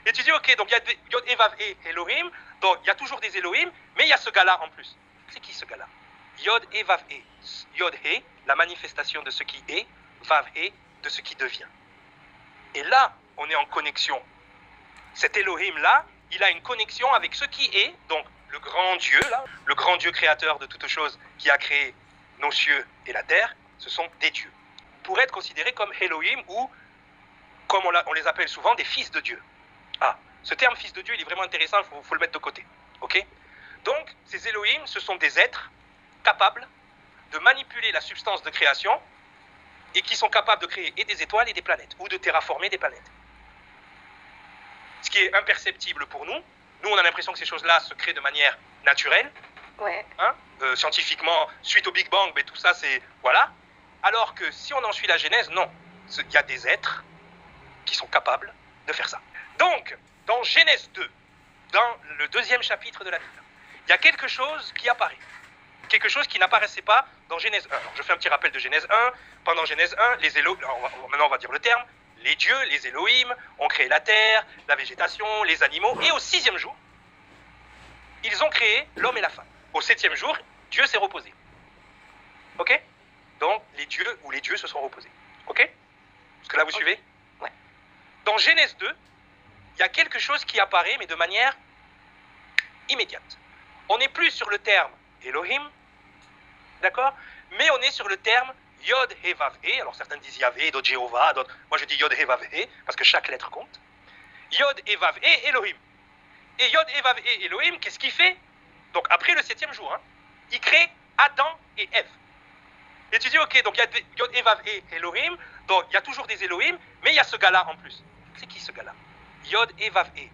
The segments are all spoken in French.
Et tu dis, ok, donc il y a Yod et Vav et Elohim, donc il y a toujours des Elohim, mais il y a ce gars-là en plus. C'est qui ce gars-là? Yod et Vav et. Yod et, la manifestation de ce qui est, Vav et, de ce qui devient. Et là, on est en connexion. Cet Elohim-là, il a une connexion avec ce qui est, donc le grand Dieu, là, le grand Dieu créateur de toutes choses qui a créé nos cieux et la terre, ce sont des dieux. Pour être considérés comme Elohim ou, comme on les appelle souvent, des fils de Dieu. Ah, ce terme fils de Dieu, il est vraiment intéressant, il faut le mettre de côté. Ok? Donc, ces Elohim, ce sont des êtres capables de manipuler la substance de création et qui sont capables de créer et des étoiles et des planètes, ou de terraformer des planètes. Ce qui est imperceptible pour nous. Nous, on a l'impression que ces choses-là se créent de manière naturelle. Ouais. Hein, scientifiquement, suite au Big Bang, mais tout ça, c'est... Voilà. Alors que si on en suit la Genèse, non. Il y a des êtres qui sont capables de faire ça. Donc, dans Genèse 2, dans le 2e chapitre de la Bible, il y a quelque chose qui apparaît. Quelque chose qui n'apparaissait pas dans Genèse 1. Alors, je fais un petit rappel de Genèse 1. Pendant Genèse 1, les Elohim, maintenant on va dire le terme, les dieux, les Elohim, ont créé la terre, la végétation, les animaux, et au 6e jour, ils ont créé l'homme et la femme. Au 7e jour, Dieu s'est reposé. Ok? Donc, les dieux se sont reposés. Ok? Parce que là, vous suivez? Ouais. Dans Genèse 2, il y a quelque chose qui apparaît, mais de manière immédiate. On n'est plus sur le terme Elohim, d'accord? Mais on est sur le terme Yod He Vav He. Alors certains disent Yahvé, d'autres Jéhovah, d'autres... Moi je dis Yod He Vav He, parce que chaque lettre compte. Yod He Vav He Elohim. Et Yod He Vav He Elohim, qu'est-ce qu'il fait? Donc après le 7e jour, hein, il crée Adam et Ève. Et tu dis, ok, donc il y a Yod He Vav He Elohim, donc il y a toujours des Elohim, mais il y a ce gars-là en plus. C'est qui ce gars-là? Yod He Vav He.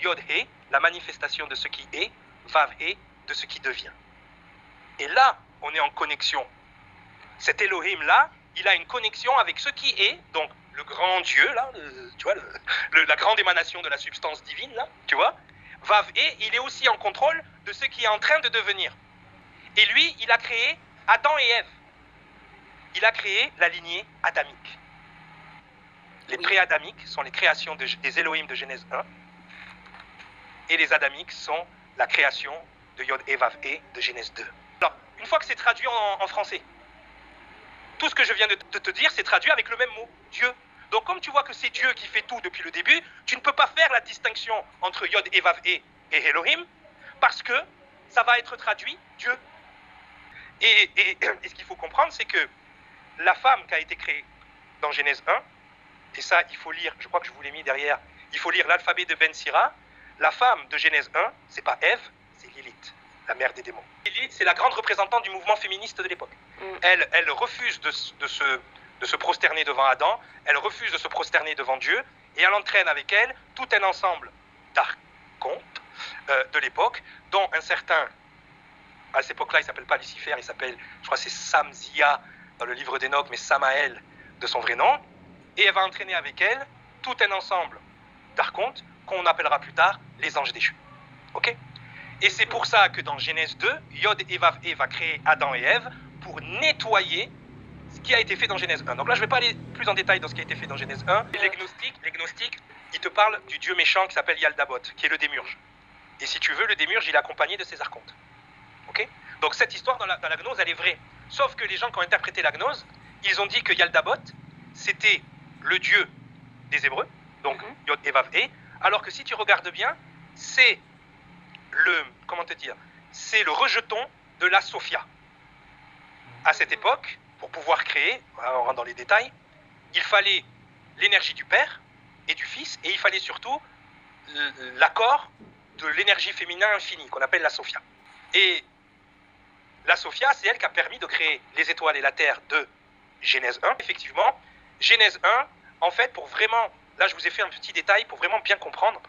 Yod He, la manifestation de ce qui est, Vav He, de ce qui devient. Et là, on est en connexion. Cet Elohim-là, il a une connexion avec ce qui est, donc le grand Dieu, là, tu vois, la grande émanation de la substance divine, là, tu vois. Vav He, il est aussi en contrôle de ce qui est en train de devenir. Et lui, il a créé Adam et Ève. Il a créé la lignée adamique. Les pré-adamiques sont les créations des Elohim de Genèse 1. Et les adamiques sont la création de Yod He Vav He de Genèse 2. Alors, une fois que c'est traduit en français, tout ce que je viens de te dire, c'est traduit avec le même mot, Dieu. Donc comme tu vois que c'est Dieu qui fait tout depuis le début, tu ne peux pas faire la distinction entre Yod He Vav He et Elohim, parce que ça va être traduit Dieu. Et ce qu'il faut comprendre, c'est que la femme qui a été créée dans Genèse 1, et ça il faut lire, je crois que je vous l'ai mis derrière, il faut lire l'alphabet de Ben Sira, la femme de Genèse 1, c'est pas Ève, c'est Lilith, la mère des démons. Lilith, c'est la grande représentante du mouvement féministe de l'époque. Elle refuse de se prosterner devant Adam, elle refuse de se prosterner devant Dieu, et elle entraîne avec elle tout un ensemble d'archontes de l'époque, dont un certain, à cette époque-là, il ne s'appelle pas Lucifer, il s'appelle, je crois que c'est Samzia dans le livre d'Enoch, mais Samaël de son vrai nom, et elle va entraîner avec elle tout un ensemble d'archontes qu'on appellera plus tard les anges déchus. Ok? Et c'est pour ça que dans Genèse 2, Yod He Vav He va créer Adam et Ève pour nettoyer ce qui a été fait dans Genèse 1. Donc là, je ne vais pas aller plus en détail dans ce qui a été fait dans Genèse 1. Les gnostiques, ils te parlent du dieu méchant qui s'appelle Yaldabaoth, qui est le démiurge. Et si tu veux, le démiurge, il est accompagné de ses archontes. Ok? Donc cette histoire dans la gnose, elle est vraie. Sauf que les gens qui ont interprété la gnose, ils ont dit que Yaldabaoth, c'était le dieu des Hébreux, donc Yod He Vav He, alors que si tu regardes bien, c'est c'est le rejeton de la Sophia. À cette époque, pour pouvoir créer, on rentre dans les détails, il fallait l'énergie du Père et du Fils, et il fallait surtout l'accord de l'énergie féminin infinie, qu'on appelle la Sophia. Et la Sophia, c'est elle qui a permis de créer les étoiles et la Terre de Genèse 1. Effectivement, Genèse 1, en fait, pour vraiment, là je vous ai fait un petit détail pour vraiment bien comprendre,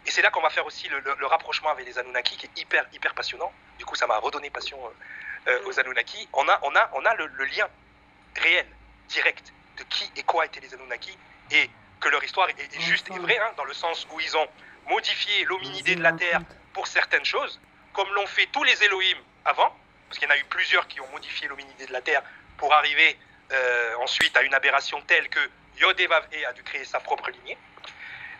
et c'est là qu'on va faire aussi le rapprochement avec les Anunnaki, qui est hyper passionnant. Du coup, ça m'a redonné passion aux Anunnaki. On a le lien réel, direct, de qui et quoi étaient les Anunnaki, et que leur histoire est juste et vraie, hein, dans le sens où ils ont modifié l'hominidé de la Terre pour certaines choses, comme l'ont fait tous les Elohim avant, parce qu'il y en a eu plusieurs qui ont modifié l'hominidé de la Terre pour arriver ensuite à une aberration telle que Yod He Vav He a dû créer sa propre lignée.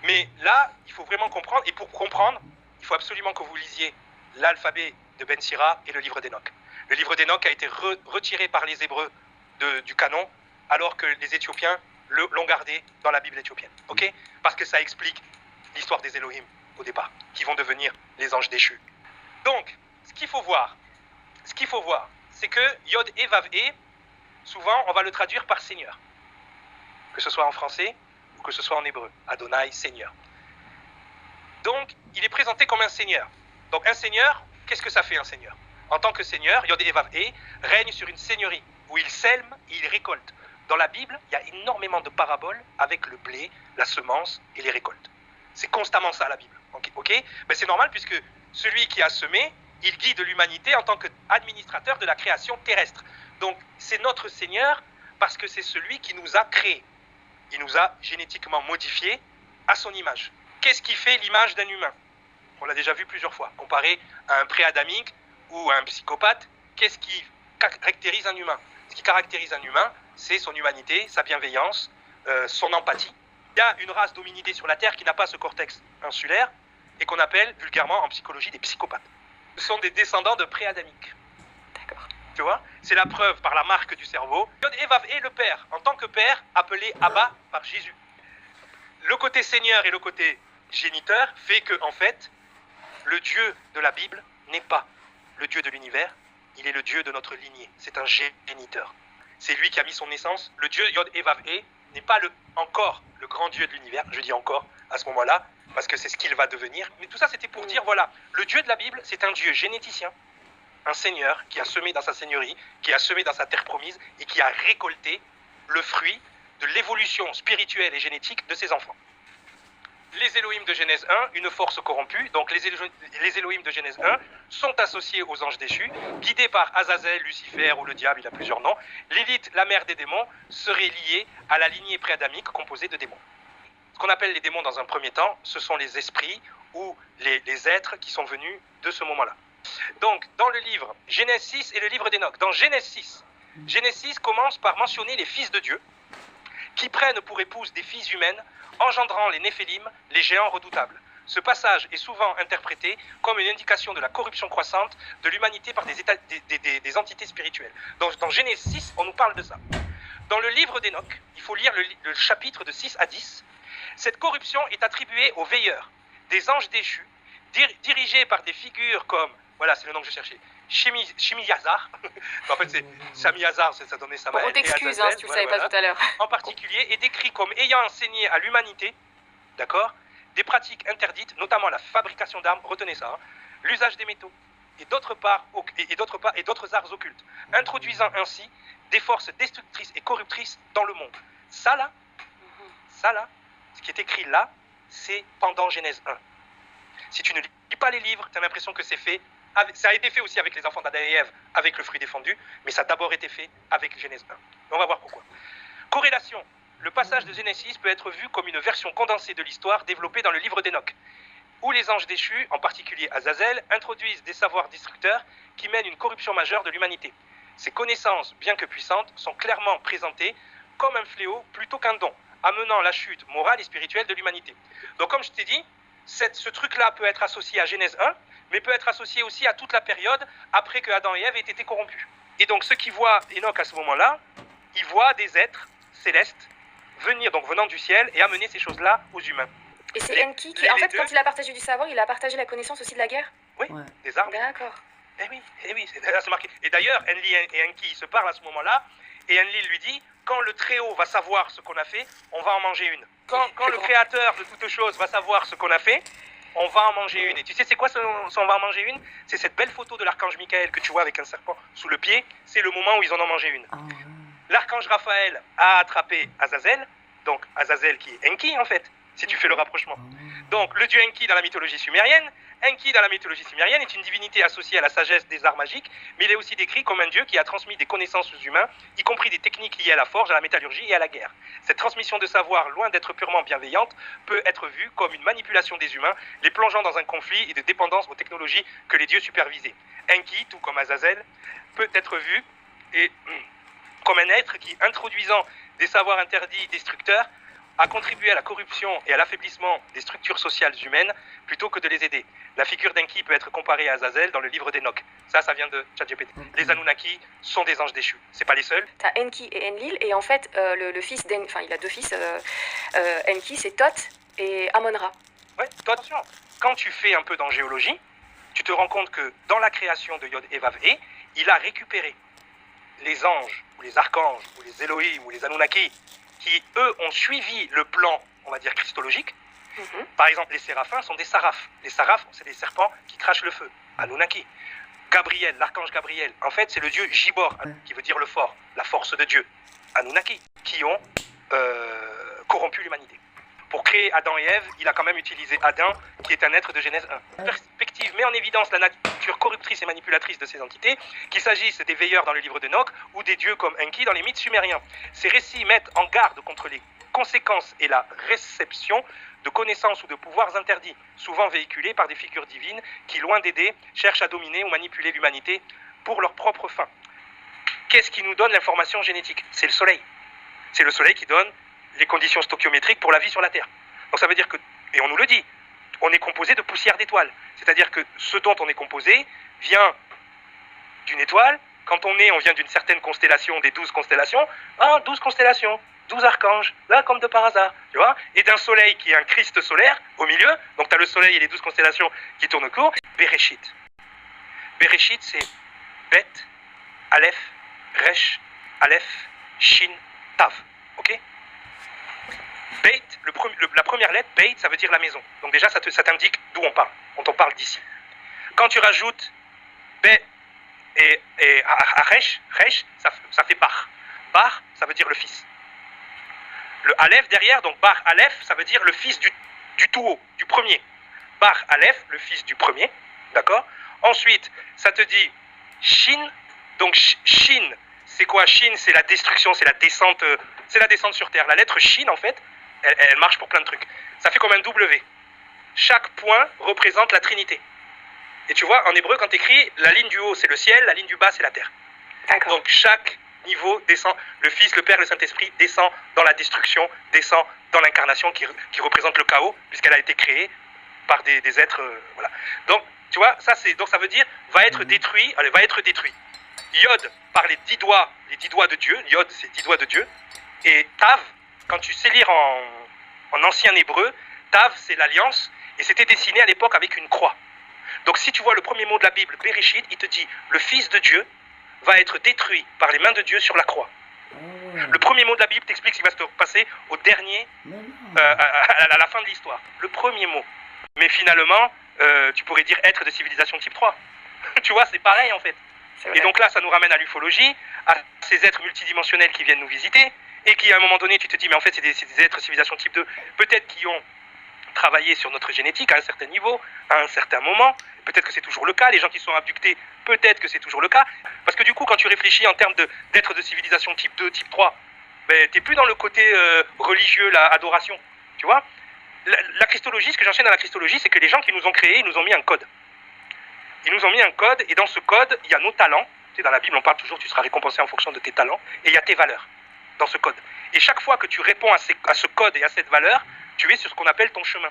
Mais là, il faut vraiment comprendre, et pour comprendre, il faut absolument que vous lisiez l'alphabet de Ben Sira et le livre d'Enoch. Le livre d'Enoch a été retiré par les Hébreux du canon, alors que les Éthiopiens l'ont gardé dans la Bible éthiopienne. Ok? Parce que ça explique l'histoire des Elohim au départ, qui vont devenir les anges déchus. Donc, ce qu'il faut voir, c'est que Yod et Vav et, souvent, on va le traduire par Seigneur. Que ce soit en français ou que ce soit en hébreu. Adonai, Seigneur. Donc, il est présenté comme un Seigneur. Donc, un Seigneur, qu'est-ce que ça fait un Seigneur? En tant que Seigneur, Yod et Vav et règne sur une seigneurie où il sème et il récolte. Dans la Bible, il y a énormément de paraboles avec le blé, la semence et les récoltes. C'est constamment ça la Bible. Ok? Mais c'est normal puisque celui qui a semé, il guide l'humanité en tant qu'administrateur de la création terrestre. Donc, c'est notre Seigneur parce que c'est celui qui nous a créés. Il nous a génétiquement modifiés à son image. Qu'est-ce qui fait l'image d'un humain? On l'a déjà vu plusieurs fois. Comparé à un pré-adamique ou à un psychopathe, qu'est-ce qui caractérise un humain? Ce qui caractérise un humain, c'est son humanité, sa bienveillance, son empathie. Il y a une race d'hominidés sur la Terre qui n'a pas ce cortex insulaire et qu'on appelle vulgairement en psychologie des psychopathes. Ce sont des descendants de pré-adamiques. D'accord. Tu vois? C'est la preuve par la marque du cerveau. Yod et Vav et le Père, en tant que Père, appelé Abba par Jésus. Le côté Seigneur et le côté géniteur fait que, en fait, le Dieu de la Bible n'est pas le Dieu de l'univers, il est le Dieu de notre lignée. C'est un géniteur. C'est lui qui a mis son essence. Le Dieu Yod et Vav et n'est pas encore le grand Dieu de l'univers. Je dis encore à ce moment-là, parce que c'est ce qu'il va devenir. Mais tout ça, c'était pour dire, voilà, le Dieu de la Bible, c'est un Dieu généticien, un Seigneur qui a semé dans sa seigneurie, qui a semé dans sa terre promise et qui a récolté le fruit de l'évolution spirituelle et génétique de ses enfants. Les Elohim de Genèse 1, une force corrompue. Donc les Elohim de Genèse 1 sont associés aux anges déchus, guidés par Azazel, Lucifer ou le diable, il a plusieurs noms. Lilith, la mère des démons, serait liée à la lignée pré-adamique composée de démons. Ce qu'on appelle les démons dans un premier temps, ce sont les esprits ou les êtres qui sont venus de ce moment-là. Donc, dans le livre Genèse 6 et le livre d'Enoch, dans Genèse 6 commence par mentionner les fils de Dieu qui prennent pour épouses des filles humaines, engendrant les Néphilim, les géants redoutables. Ce passage est souvent interprété comme une indication de la corruption croissante de l'humanité par des entités spirituelles. Donc, dans Genèse 6, on nous parle de ça. Dans le livre d'Enoch, il faut lire le chapitre de 6 à 10. Cette corruption est attribuée aux veilleurs, des anges déchus, dirigés par des figures comme, voilà, c'est le nom que je cherchais, Shemiyazar. En fait, c'est Shemiyazar, ça donnait Samaël. On t'excuse si tu ne savais pas tout à l'heure. En particulier, est décrit comme ayant enseigné à l'humanité, d'accord, des pratiques interdites, notamment la fabrication d'armes, retenez ça, hein, l'usage des métaux, et d'autres arts occultes, introduisant ainsi des forces destructrices et corruptrices dans le monde. Ça là, ce qui est écrit là, c'est pendant Genèse 1. Si tu ne lis pas les livres, tu as l'impression que c'est fait. Ça a été fait aussi avec les enfants d'Adam et Ève, avec le fruit défendu, mais ça a d'abord été fait avec Genèse 1. On va voir pourquoi. Corrélation. Le passage de Genèse 6 peut être vu comme une version condensée de l'histoire développée dans le livre d'Enoch, où les anges déchus, en particulier Azazel, introduisent des savoirs destructeurs qui mènent une corruption majeure de l'humanité. Ces connaissances, bien que puissantes, sont clairement présentées comme un fléau plutôt qu'un don, amenant la chute morale et spirituelle de l'humanité. Donc comme je t'ai dit, ce truc-là peut être associé à Genèse 1, mais peut être associé aussi à toute la période après que Adam et Ève aient été corrompus. Et donc ceux qui voient Enoch à ce moment-là, ils voient des êtres célestes venant du ciel et amener ces choses-là aux humains. Et c'est Enki qui, en fait, quand il a partagé du savoir, il a partagé la connaissance aussi de la guerre? Oui, des armes. D'accord. Eh oui, c'est marqué. Et d'ailleurs, Enlil et Enki se parlent à ce moment-là, et Enlil lui dit, quand le Très-Haut va savoir ce qu'on a fait, on va en manger une. Quand le Créateur de toutes choses va savoir ce qu'on a fait, on va en manger une. Et tu sais, c'est quoi on va en manger une? C'est cette belle photo de l'archange Michael que tu vois avec un serpent sous le pied. C'est le moment où ils en ont mangé une. L'archange Raphaël a attrapé Azazel, donc Azazel qui est Enki en fait, si tu fais le rapprochement. Donc le dieu Enki dans la mythologie sumérienne, Enki dans la mythologie sumérienne est une divinité associée à la sagesse des arts magiques, mais il est aussi décrit comme un dieu qui a transmis des connaissances aux humains, y compris des techniques liées à la forge, à la métallurgie et à la guerre. Cette transmission de savoir, loin d'être purement bienveillante, peut être vue comme une manipulation des humains, les plongeant dans un conflit et de dépendance aux technologies que les dieux supervisaient. Enki, tout comme Azazel, peut être vu comme un être qui, introduisant des savoirs interdits destructeurs, a contribué à la corruption et à l'affaiblissement des structures sociales humaines plutôt que de les aider. La figure d'Enki peut être comparée à Azazel dans le livre d'Enoch. Ça vient de ChatGPT. Les Anunnaki sont des anges déchus. C'est pas les seuls. T'as Enki et Enlil, et en fait, le fils d'Enki, enfin, il a 2 fils. Enki, c'est Thoth et Amon-Ra. Ouais, toi, attention. Quand tu fais un peu d'angéologie, tu te rends compte que dans la création de Yod et Vav E, il a récupéré les anges, ou les archanges, ou les Elohim, ou les Anunnaki, qui, eux, ont suivi le plan, on va dire, christologique. Par exemple, les séraphins sont des sarafs. Les sarafs, c'est des serpents qui crachent le feu. Anunnaki. Gabriel, l'archange Gabriel, en fait, c'est le dieu Gibor, qui veut dire le fort, la force de Dieu. Anunnaki, qui ont corrompu l'humanité. Pour créer Adam et Ève, il a quand même utilisé Adam, qui est un être de Genèse 1. Perspective met en évidence la nature corruptrice et manipulatrice de ces entités, qu'il s'agisse des veilleurs dans le livre d'Enoch ou des dieux comme Enki dans les mythes sumériens. Ces récits mettent en garde contre les conséquences et la réception de connaissances ou de pouvoirs interdits, souvent véhiculés par des figures divines qui, loin d'aider, cherchent à dominer ou manipuler l'humanité pour leurs propres fins. Qu'est-ce qui nous donne l'information génétique? C'est le Soleil. C'est le Soleil qui donne les conditions stoichiométriques pour la vie sur la Terre. Donc ça veut dire que, et on nous le dit, on est composé de poussière d'étoiles. C'est-à-dire que ce dont on est composé vient d'une étoile. Quand on vient d'une certaine constellation, des 12 constellations. 12 constellations, 12 archanges, là comme de par hasard, tu vois. Et d'un soleil qui est un Christ solaire au milieu. Donc tu as le soleil et les 12 constellations qui tournent autour. Bereshit. Bereshit, c'est Bet, Aleph, Resh, Aleph, Shin, Tav. Ok? Beit, la première lettre, Beit, ça veut dire la maison. Donc déjà, ça t'indique d'où on parle. On t'en parle d'ici. Quand tu rajoutes Be et Resh, ça fait Bar. Bar, ça veut dire le fils. Le Aleph derrière, donc Bar Aleph, ça veut dire le fils du tout haut, du premier. Bar Aleph, le fils du premier. D'accord? Ensuite, ça te dit Shin. Donc Shin, c'est quoi? Shin, c'est la destruction, c'est la descente sur Terre. La lettre Shin, en fait, elle marche pour plein de trucs. Ça fait comme un W. Chaque point représente la Trinité. Et tu vois, en hébreu, quand tu écris, la ligne du haut, c'est le ciel, la ligne du bas, c'est la terre. Donc chaque niveau descend, le Fils, le Père, le Saint-Esprit descend dans la destruction, descend dans l'incarnation qui représente le chaos, puisqu'elle a été créée par des êtres. Voilà. Donc, tu vois, donc ça veut dire, va être détruit. Yod, par les 10 doigts de Dieu. Yod, c'est 10 doigts de Dieu. Et Tav, quand tu sais lire en ancien hébreu, Tav, c'est l'alliance, et c'était dessiné à l'époque avec une croix. Donc si tu vois le premier mot de la Bible, Bereshit, il te dit, le Fils de Dieu va être détruit par les mains de Dieu sur la croix. Le premier mot de la Bible t'explique ce qui va se passer au dernier, à la fin de l'histoire. Le premier mot. Mais finalement, tu pourrais dire être de civilisation type 3. Tu vois, c'est pareil en fait. Et donc là, ça nous ramène à l'ufologie, à ces êtres multidimensionnels qui viennent nous visiter, et qui à un moment donné, tu te dis, mais en fait, c'est des êtres civilisation type 2, peut-être qui ont travaillé sur notre génétique à un certain niveau, à un certain moment. Peut-être que c'est toujours le cas. Les gens qui sont abductés, peut-être que c'est toujours le cas. Parce que du coup, quand tu réfléchis en termes d'être de civilisation type 2, type 3, ben, tu n'es plus dans le côté religieux, la adoration. Tu vois, la christologie, ce que j'enchaîne dans la christologie, c'est que les gens qui nous ont créés, ils nous ont mis un code. Ils nous ont mis un code, et dans ce code, il y a nos talents. Tu sais, dans la Bible, on parle toujours, tu seras récompensé en fonction de tes talents, et il y a tes valeurs dans ce code. Et chaque fois que tu réponds à ce code et à cette valeur, tu es sur ce qu'on appelle ton chemin.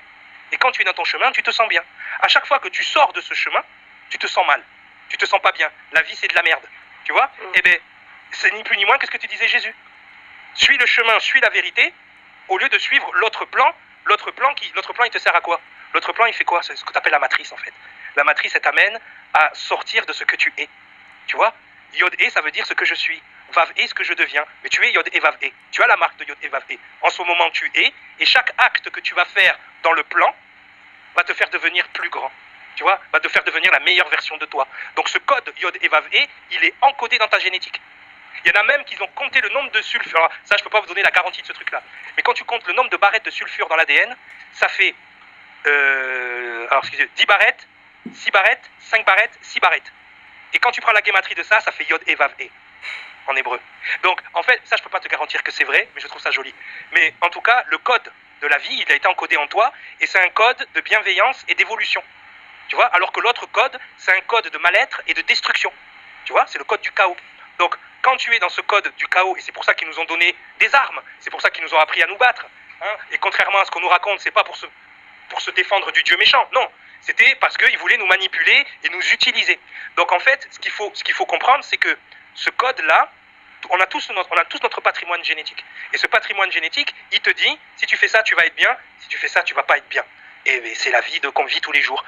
Et quand tu es dans ton chemin, tu te sens bien. À chaque fois que tu sors de ce chemin, tu te sens mal. Tu te sens pas bien. La vie, c'est de la merde. Tu vois? Eh bien, c'est ni plus ni moins que ce que tu disais Jésus. Suis le chemin, suis la vérité, au lieu de suivre l'autre plan. L'autre plan, il te sert à quoi? L'autre plan, il fait quoi? C'est ce que tu appelles la matrice, en fait. La matrice, elle t'amène à sortir de ce que tu es. Tu vois? Yod E, ça veut dire ce que je suis. Vav E, ce que je deviens. Mais tu es Yod E, Vav E. Tu as la marque de Yod E, Vav E. En ce moment, tu es. Et chaque acte que tu vas faire dans le plan va te faire devenir plus grand. Tu vois? Va te faire devenir la meilleure version de toi. Donc ce code Yod E, Vav E, il est encodé dans ta génétique. Il y en a même qui ont compté le nombre de sulfures. Alors, ça, je ne peux pas vous donner la garantie de ce truc-là. Mais quand tu comptes le nombre de barrettes de sulfure dans l'ADN, ça fait 10 barrettes, 6 barrettes, 5 barrettes, 6 barrettes. Et quand tu prends la guématrie de ça, ça fait Yod E, Vav E. En hébreu. Donc, en fait, ça, je ne peux pas te garantir que c'est vrai, mais je trouve ça joli. Mais en tout cas, le code de la vie, il a été encodé en toi, et c'est un code de bienveillance et d'évolution. Tu vois? Alors que l'autre code, c'est un code de mal-être et de destruction. Tu vois? C'est le code du chaos. Donc, quand tu es dans ce code du chaos, et c'est pour ça qu'ils nous ont donné des armes, c'est pour ça qu'ils nous ont appris à nous battre, Hein. Et contrairement à ce qu'on nous raconte, c'est pas pour se défendre du Dieu méchant. Non, c'était parce qu'il voulait nous manipuler et nous utiliser. Donc en fait, ce qu'il faut comprendre, c'est que ce code-là, on a tous notre patrimoine génétique. Et ce patrimoine génétique, il te dit, si tu fais ça, tu vas être bien. Si tu fais ça, tu vas pas être bien. Et c'est la vie qu'on vit tous les jours.